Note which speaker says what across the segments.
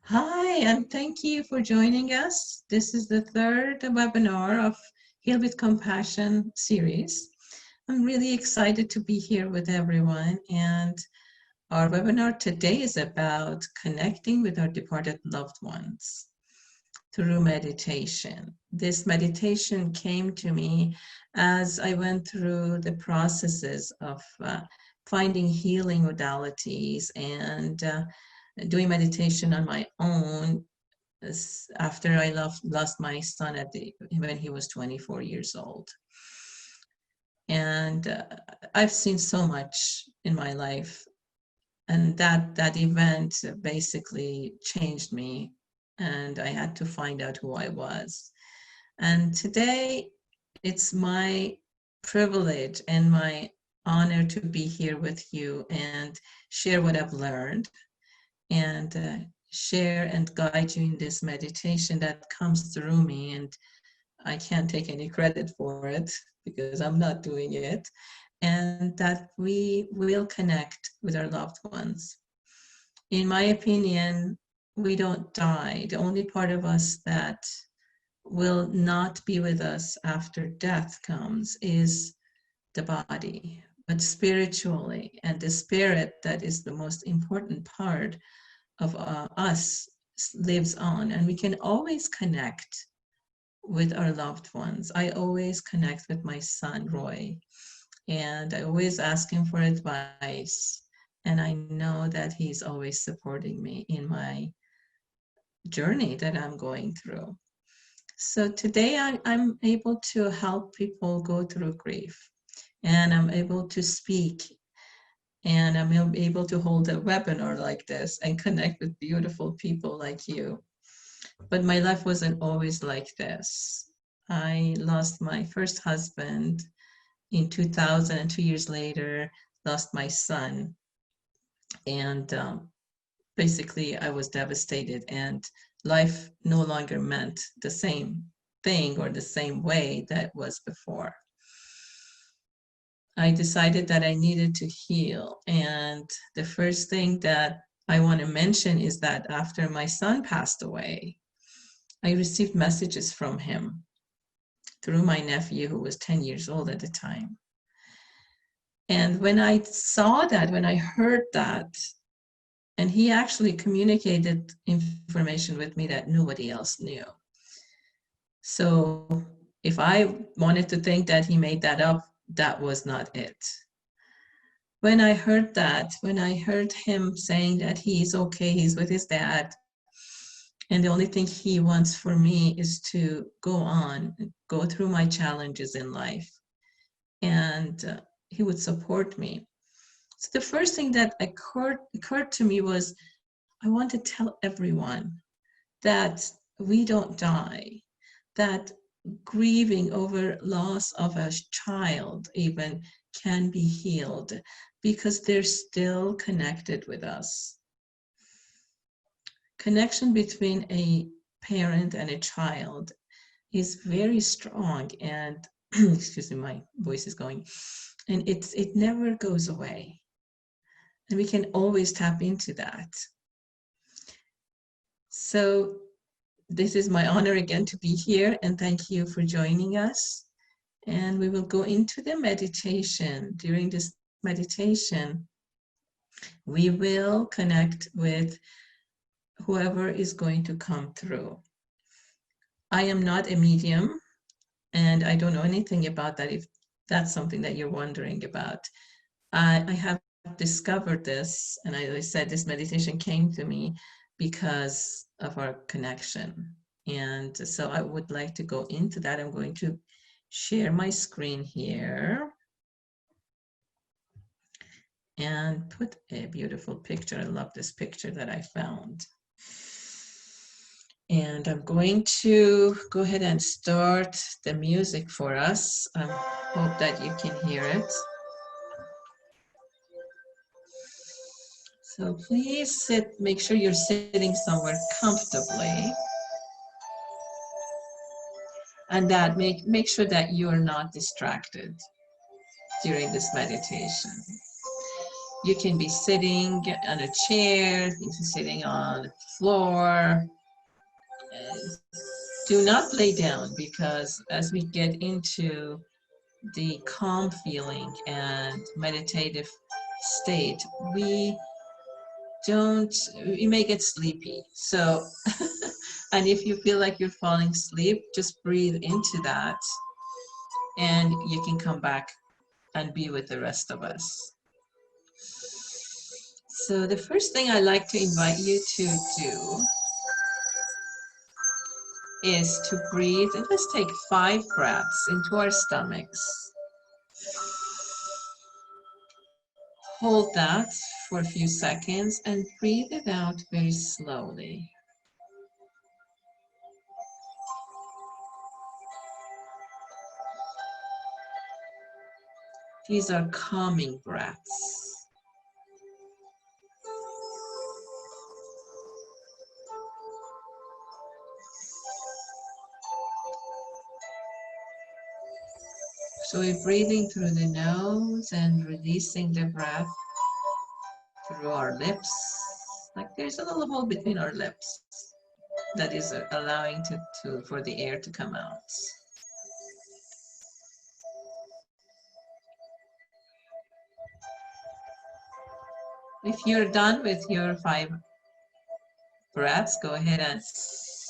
Speaker 1: Hi, and thank you for joining us. This is the third webinar of Heal with Compassion series. I'm really excited to be here with everyone. And our webinar today is about connecting with our departed loved ones through meditation. This meditation came to me as I went through the processes of finding healing modalities and doing meditation on my own after I lost my son when he was 24 years old. And I've seen so much in my life, and that event basically changed me, and I had to find out who I was. And today, it's my privilege and my honor to be here with you and share what I've learned and share and guide you in this meditation that comes through me. And I can't take any credit for it because I'm not doing it. And that we will connect with our loved ones. In my opinion, we don't die. The only part of us that will not be with us after death comes is the body. But spiritually, and the spirit that is the most important part of us lives on, and we can always connect with our loved ones. I always connect with my son, Roy, and I always ask him for advice. And I know that he's always supporting me in my journey that I'm going through. So today I'm able to help people go through grief, and I'm able to speak, and I'm able to hold a webinar like this and connect with beautiful people like you. But my life wasn't always like this. I lost my first husband in 2000, and 2 years later, lost my son. And basically, I was devastated, and life no longer meant the same thing or the same way that was before. I decided that I needed to heal. And the first thing that I want to mention is that after my son passed away, I received messages from him through my nephew, who was 10 years old at the time. And when I saw that, when I heard that, and he actually communicated information with me that nobody else knew. So if I wanted to think that he made that up, that was not it. When I heard that, when I heard him saying that he's okay, he's with his dad, and the only thing he wants for me is to go on, go through my challenges in life, and he would support me. So the first thing that occurred to me was, I want to tell everyone that we don't die, that grieving over loss of a child even can be healed because they're still connected with us. Connection between a parent and a child is very strong, and excuse me, my voice is going, and it never goes away. And we can always tap into that. So this is my honor again to be here, and thank you for joining us. And we will go into the meditation. During this meditation, we will connect with whoever is going to come through. I am not a medium, and I don't know anything about that, if that's something that you're wondering about. I have discovered this, and as I said, this meditation came to me because of our connection. And so I would like to go into that. I'm going to share my screen here and put a beautiful picture. I love this picture that I found. And I'm going to go ahead and start the music for us. I hope that you can hear it. So please make sure you're sitting somewhere comfortably. And that make sure that you're not distracted during this meditation. You can be sitting on a chair, you can be sitting on the floor. Do not lay down, because as we get into the calm feeling and meditative state, we may get sleepy. So, and if you feel like you're falling asleep, just breathe into that and you can come back and be with the rest of us. So the first thing I like to invite you to do is to breathe, and let's take 5 breaths into our stomachs. Hold that for a few seconds and breathe it out very slowly. These are calming breaths. So we're breathing through the nose and releasing the breath through our lips. Like there's a little hole between our lips that is allowing for the air to come out. If you're done with your 5 breaths, go ahead and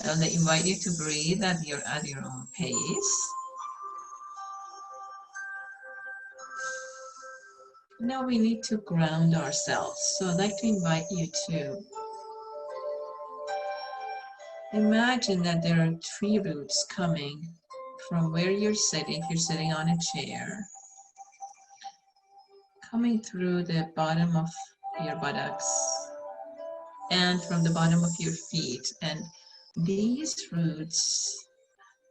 Speaker 1: I'll invite you to breathe at your own pace. Now we need to ground ourselves. So I'd like to invite you to imagine that there are tree roots coming from where you're sitting, if you're sitting on a chair, coming through the bottom of your buttocks and from the bottom of your feet. And these roots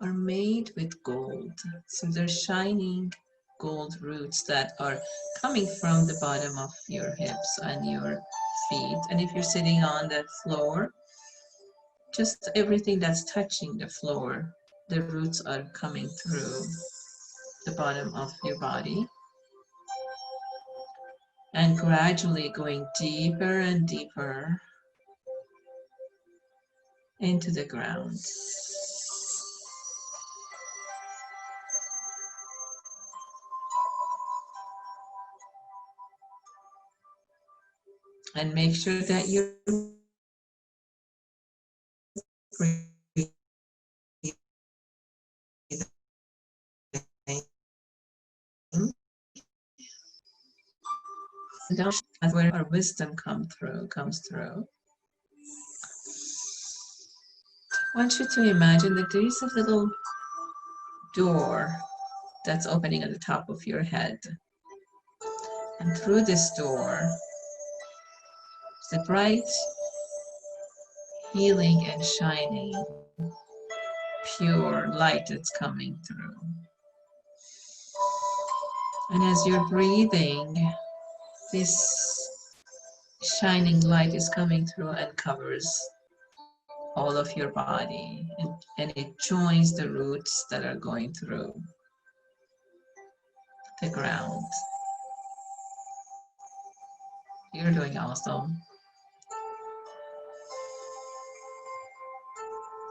Speaker 1: are made with gold. So they're shining gold roots that are coming from the bottom of your hips and your feet. And if you're sitting on the floor, just everything that's touching the floor, the roots are coming through the bottom of your body and gradually going deeper and deeper into the ground. And make sure that you're breathing that's where our wisdom comes through. I want you to imagine that there is a little door that's opening at the top of your head. And through this door, the bright, healing and shining, pure light that's coming through. And as you're breathing, this shining light is coming through and covers all of your body, and it joins the roots that are going through the ground. You're doing awesome.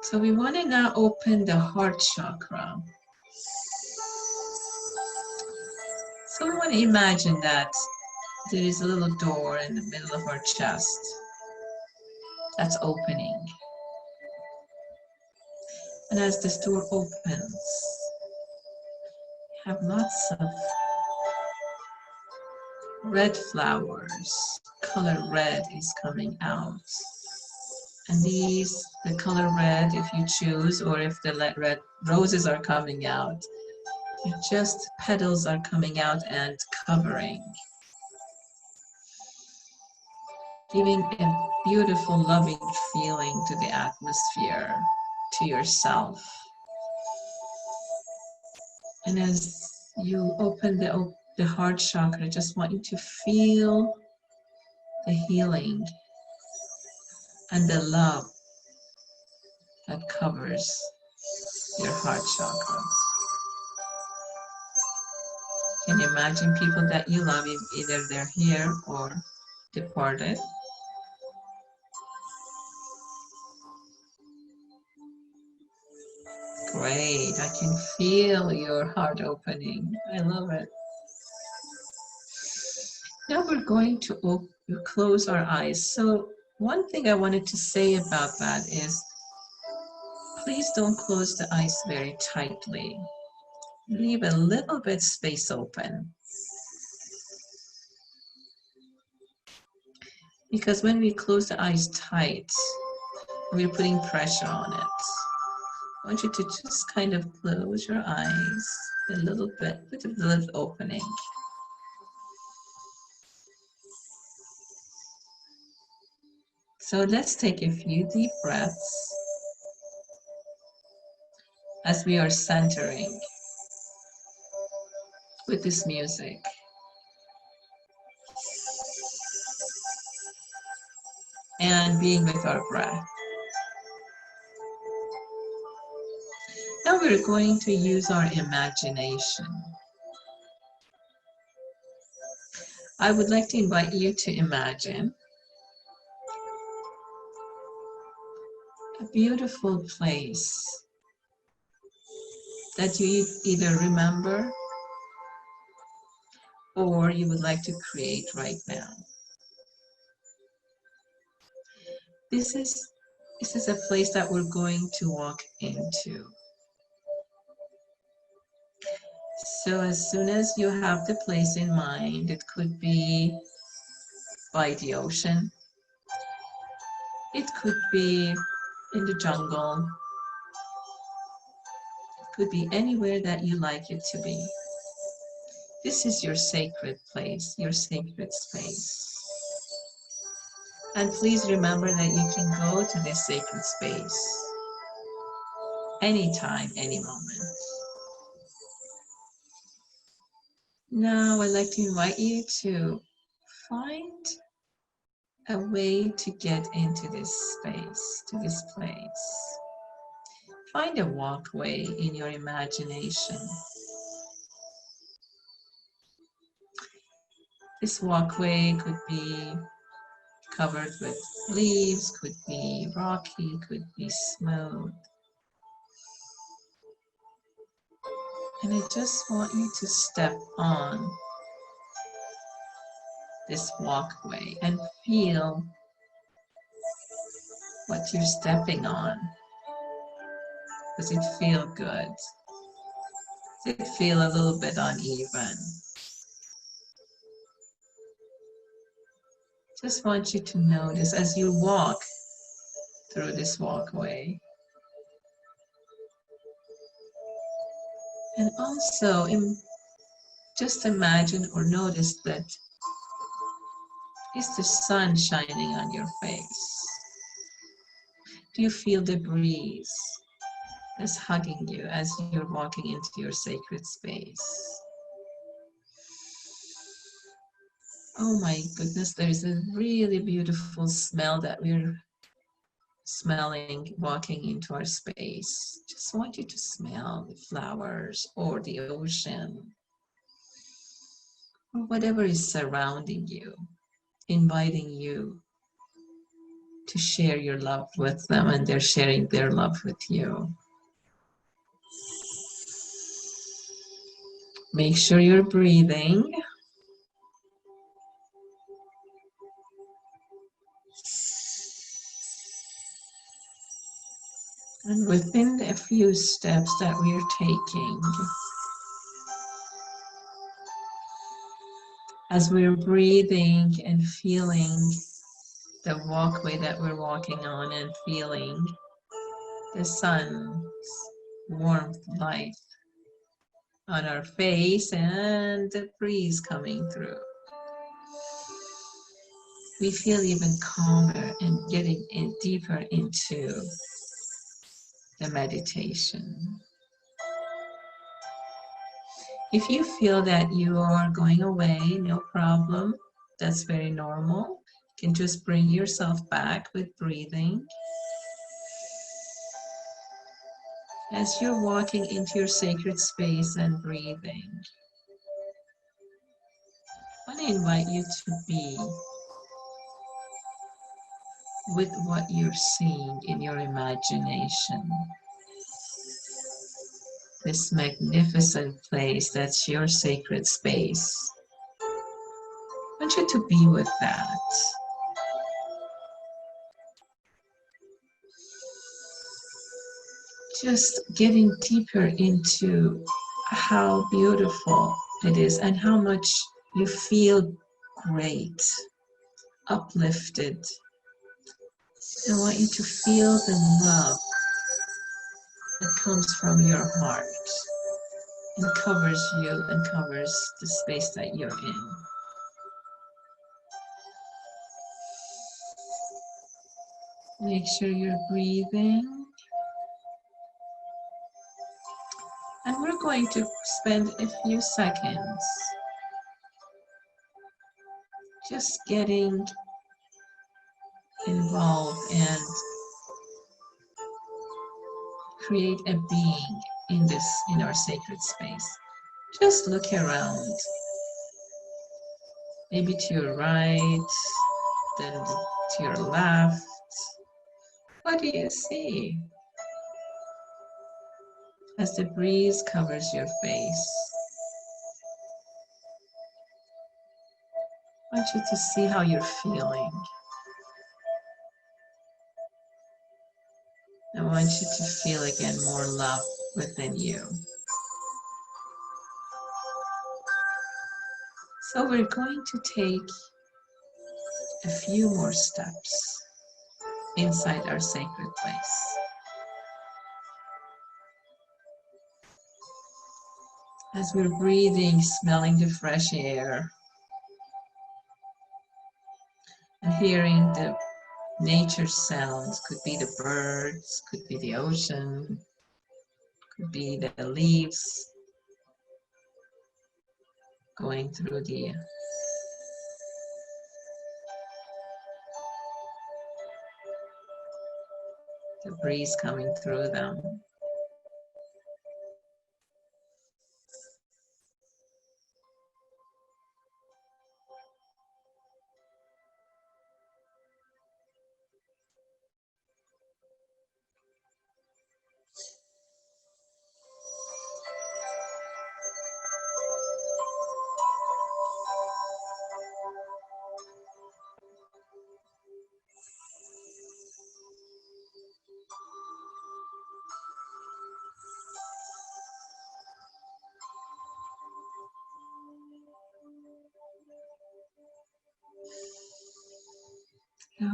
Speaker 1: So we want to now open the heart chakra. So we want to imagine that there is a little door in the middle of our chest that's opening. And as this door opens, have lots of red flowers. Color red is coming out. And the color red, if you choose, or if the red roses are coming out, just petals are coming out and covering, giving a beautiful, loving feeling to the atmosphere, to yourself. And as you open the heart chakra, I just want you to feel the healing and the love that covers your heart chakra. Can you imagine people that you love, either they're here or departed? Great. I can feel your heart opening. I love it. Now we're going to close our eyes. So one thing I wanted to say about that is, please don't close the eyes very tightly. Leave a little bit space open. Because when we close the eyes tight, we're putting pressure on it. I want you to just kind of close your eyes a little bit with a little opening. So let's take a few deep breaths as we are centering with this music. And being with our breath. Now we're going to use our imagination. I would like to invite you to imagine a beautiful place that you either remember or you would like to create right now. This is a place that we're going to walk into. So as soon as you have the place in mind, it could be by the ocean. It could be in the jungle. It could be anywhere that you like it to be. This is your sacred place, your sacred space. And please remember that you can go to this sacred space anytime, any moment. Now I'd like to invite you to find a way to get into this space, to this place. Find a walkway in your imagination. This walkway could be covered with leaves, could be rocky, could be smooth. And I just want you to step on this walkway and feel what you're stepping on. Does it feel good? Does it feel a little bit uneven? Just want you to notice as you walk through this walkway. And also just imagine or notice that is the sun shining on your face? Do you feel the breeze that's hugging you as you're walking into your sacred space? Oh my goodness, there's a really beautiful smell that we're smelling walking into our space. Just want you to smell the flowers or the ocean or whatever is surrounding you, inviting you to share your love with them, and they're sharing their love with you. Make sure you're breathing. And within a few steps that we're taking, as we're breathing and feeling the walkway that we're walking on and feeling the sun's warmth light on our face and the breeze coming through, we feel even calmer and getting in deeper into the meditation. If you feel that you are going away, no problem. That's very normal. You can just bring yourself back with breathing. As you're walking into your sacred space and breathing, I want to invite you to be with what you're seeing in your imagination. This magnificent place that's your sacred space. I want you to be with that. Just getting deeper into how beautiful it is and how much you feel great, uplifted. I want you to feel the love that comes from your heart and covers you and covers the space that you're in. Make sure you're breathing. And we're going to spend a few seconds just getting involved and create a being in our sacred space. Just look around, maybe to your right, then to your left. What do you see as the breeze covers your face? I want you to see how you're feeling. I want you to feel again more love within you. So we're going to take a few more steps inside our sacred place. As we're breathing, smelling the fresh air, and hearing the nature sounds, could be the birds, could be the ocean, could be the leaves going through the breeze coming through them.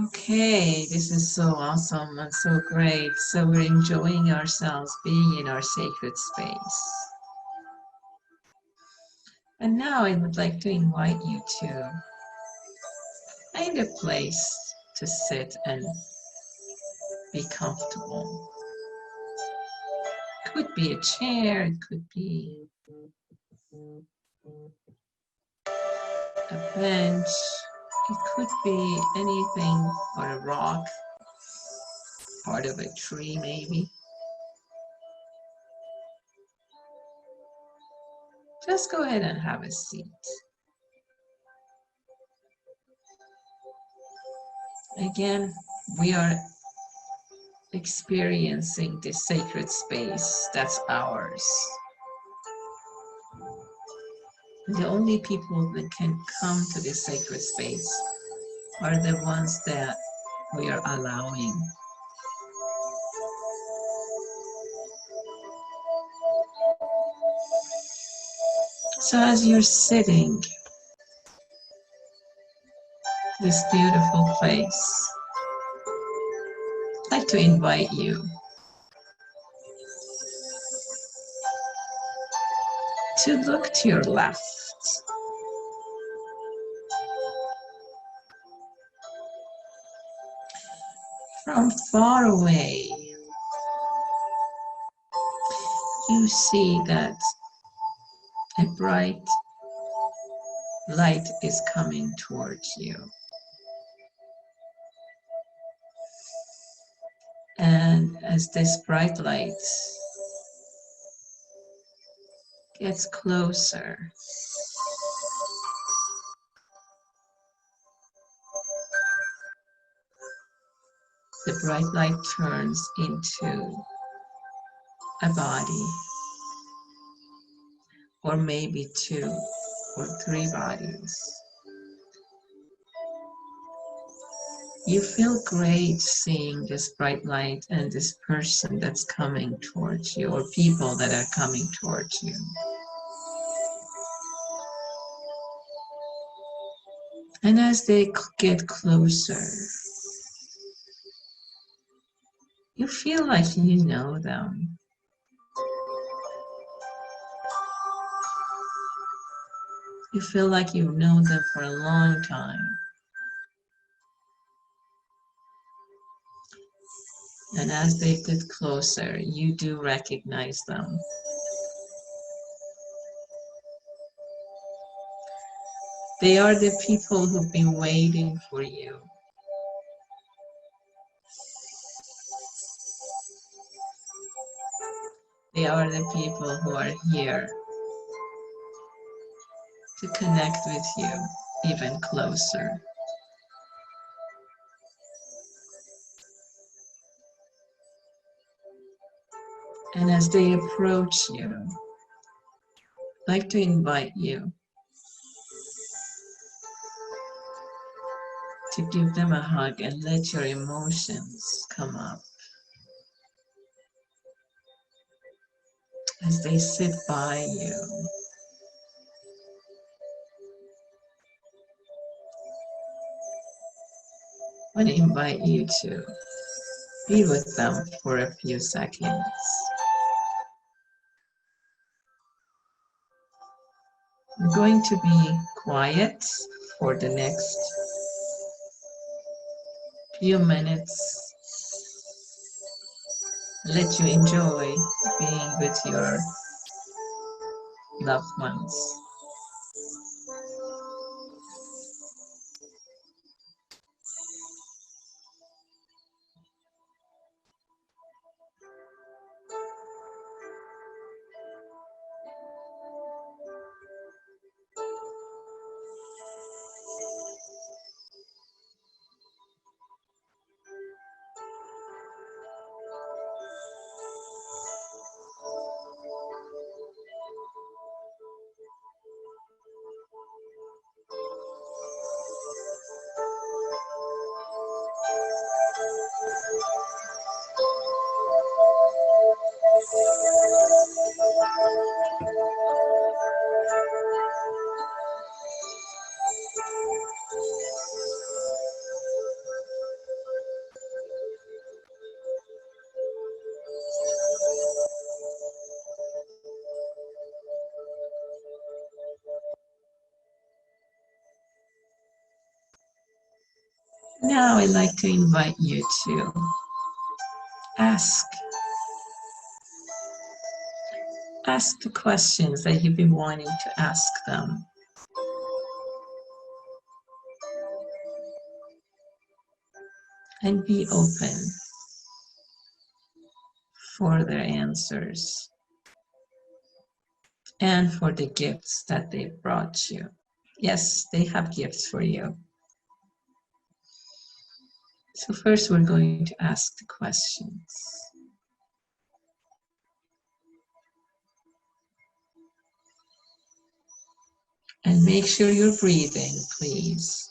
Speaker 1: Okay, this is so awesome and so great. So we're enjoying ourselves being in our sacred space. And now I would like to invite you to find a place to sit and be comfortable. It could be a chair, it could be a bench, it could be anything or a rock, part of a tree maybe. Just go ahead and have a seat. Again, we are experiencing this sacred space that's ours. The only people that can come to this sacred space are the ones that we are allowing. So as you're sitting, this beautiful place, I'd like to invite you to look to your left. From far away, you see that a bright light is coming towards you. And as this bright light gets closer, The bright light turns into a body, or maybe 2 or 3 bodies. You feel great seeing this bright light and this person that's coming towards you, or people that are coming towards you. And as they get closer, you feel like you know them. You feel like you've known them for a long time. And as they get closer, you do recognize them. They are the people who've been waiting for you. They are the people who are here to connect with you even closer. And as they approach you, I'd like to invite you to give them a hug and let your emotions come up. As they sit by you, I want to invite you to be with them for a few seconds. I'm going to be quiet for the next few minutes. Let you enjoy being with your loved ones. Now I'd like to invite you to ask the questions that you've been wanting to ask them. And be open for their answers and for the gifts that they brought you. Yes, they have gifts for you. So first we're going to ask the questions. And make sure you're breathing, please.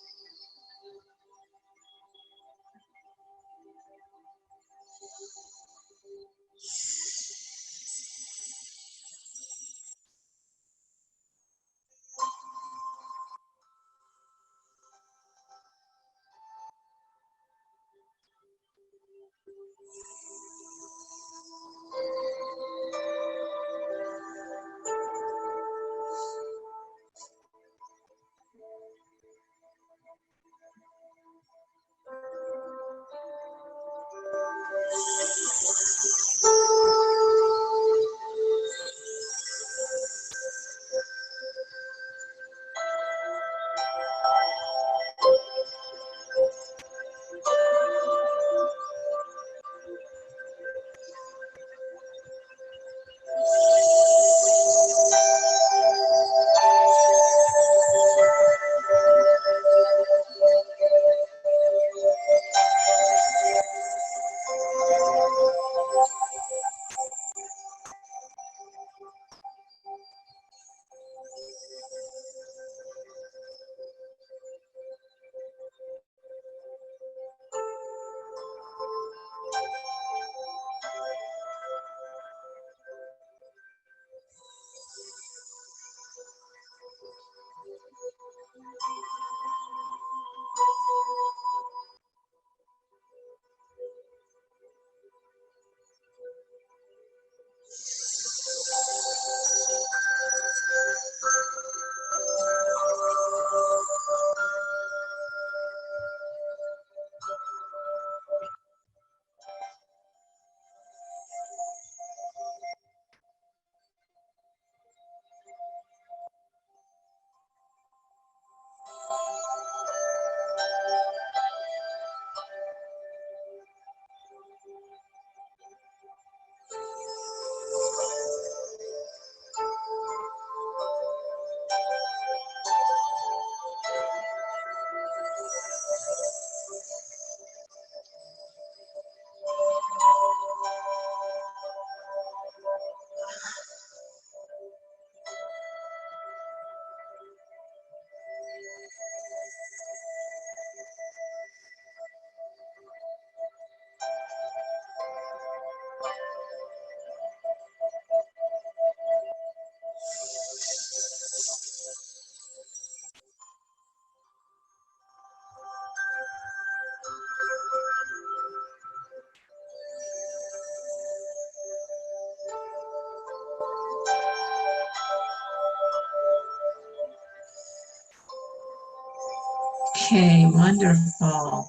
Speaker 1: Okay, wonderful.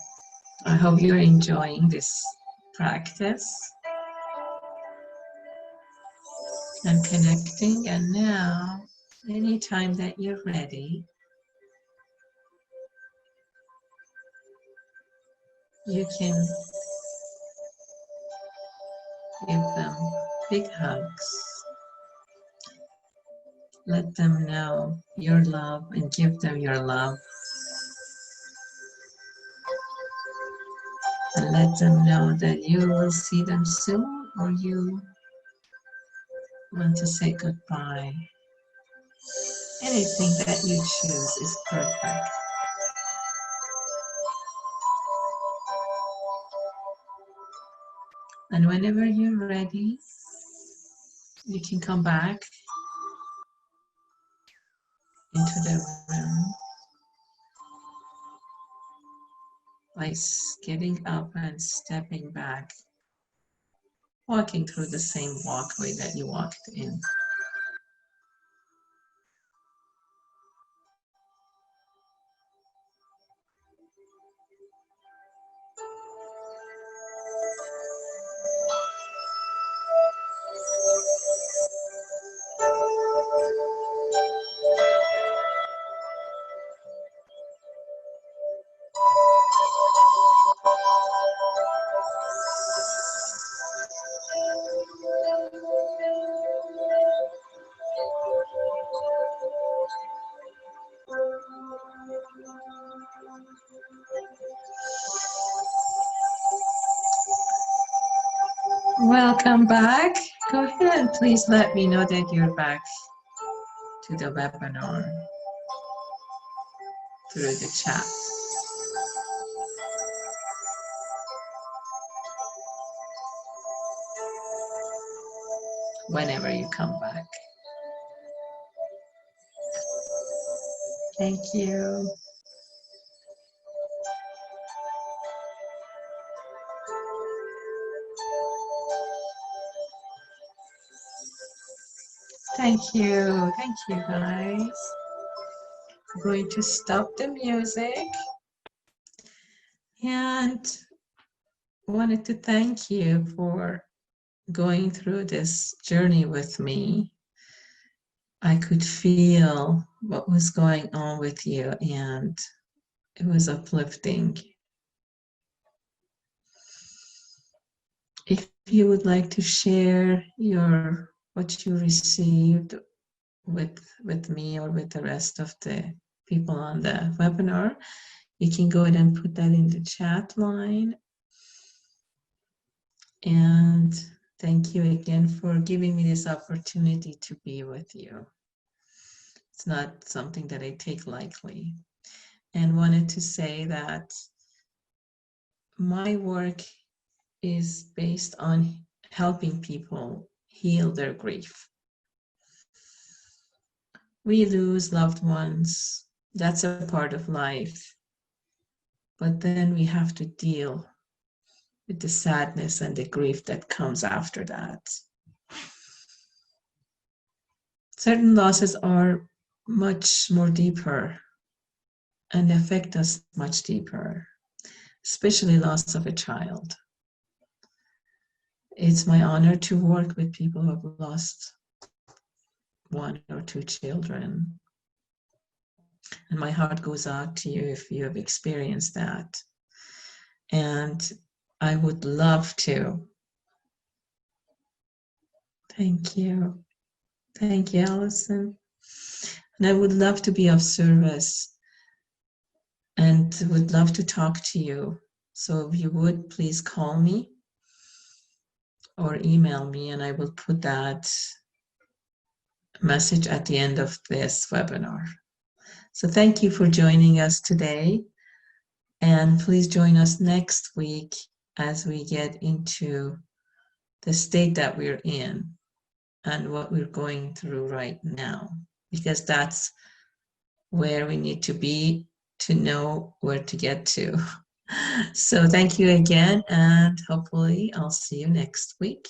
Speaker 1: I hope you're enjoying this practice and connecting. And now, anytime that you're ready, you can give them big hugs. Let them know your love and give them your love. And let them know that you will see them soon, or you want to say goodbye. Anything that you choose is perfect. And whenever you're ready, you can come back into the room by getting up and stepping back, walking through the same walkway that you walked in. Welcome back. Go ahead and please let me know that you're back to the webinar through the chat. Whenever you come back. Thank you. Thank you. Thank you, guys. I'm going to stop the music. And wanted to thank you for going through this journey with me. I could feel what was going on with you, and it was uplifting. If you would like to share what you received with me or with the rest of the people on the webinar, you can go ahead and put that in the chat line. And thank you again for giving me this opportunity to be with you. It's not something that I take lightly. And wanted to say that my work is based on helping people heal their grief. We lose loved ones. That's a part of life. But then we have to deal with the sadness and the grief that comes after that. Certain losses are much more deeper and affect us much deeper, especially loss of a child. It's my honor to work with people who have lost one or two children. And my heart goes out to you if you have experienced that. And I would love to. Thank you. Thank you, Allison. And I would love to be of service and would love to talk to you. So if you would, please call me or email me, and I will put that message at the end of this webinar. So thank you for joining us today. And please join us next week as we get into the state that we're in and what we're going through right now, because that's where we need to be to know where to get to. So thank you again, and hopefully I'll see you next week.